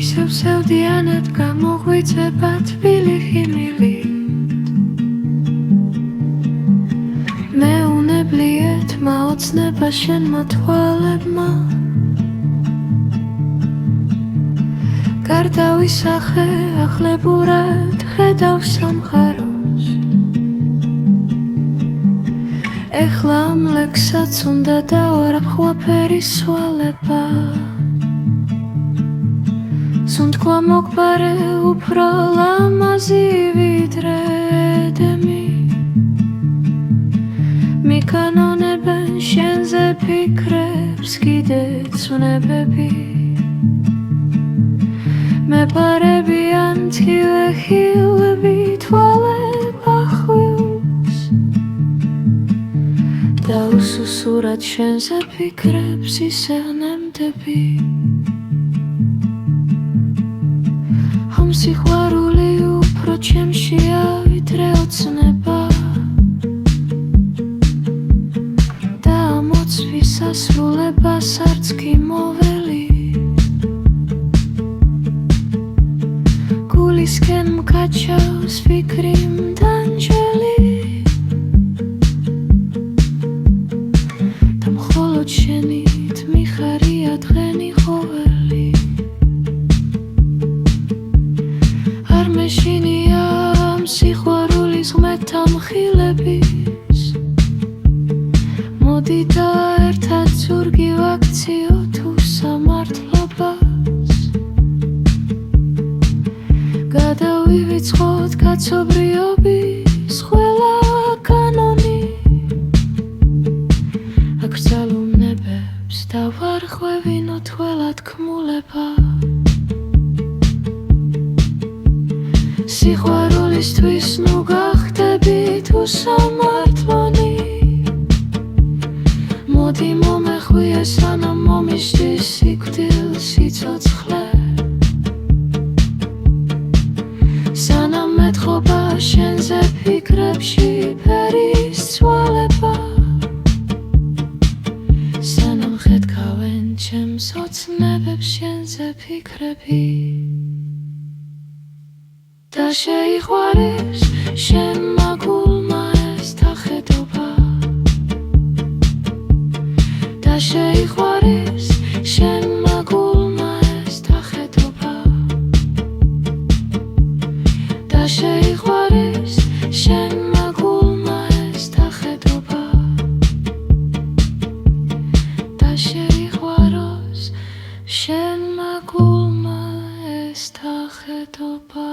ისევ სევდიანად გამოღვიძება თბილი ჰიმნით მეუნებლიეთ მაოცნება შენმა თვალებმა გარდავისახე ახლებურად ხედავ სამყაროს ეხლა ამ ლექსსაც უნდა დავარებ ხვაფერი სვალება სუნთქვა მოგბარე უფრო ლამაზი ვიდრე ედემი მიკანონებენ შენზე ფიქრებს კიდეც ცნებები მეპარებიან თილე-ხილები თვალებ ახვილს და უსუსურად შენზე ფიქრებს ისეღნემდები ამ სიყვარული უფრო ჩემშია ვიდრე ოცნება და ამოცვის ასრულებას არც კი მოველი გულისკენ მკაჩავს ფიქრი მდანჯელი და მხოლოდ შენით მიხარია დღენი ხოველი არ მეშინია ამ სიყვარულის ღმერთთან მხილების მოდი და ერთად ზურგი ვაქციო თუ სამართლობას გადავივიწყოთ კაცობრიობის ყველა კანონი აკრძალუნებებს დავარღვევინო თველად ქმულება სიყვარულისთვის ნუ გახდები თუ სამართლონი მოდი მომეხვიე სანამ მომიშლის სიკვდილ სიცოცხლე სანამ ეთხოვა შენზე ფიქრებში ფერის ცვალება სანამ ხედქავენ ჩემს ოცნებებს შენზე ფიქრები და შეიყვარის შენმა გულმა ეს თახედობა და შეიყვარის შენმა გულმა ეს თახედობა და შეიყვარის შენმა გულმა ეს თახედობა და შეიყვაროს შენმა გულმა ეს თახედობა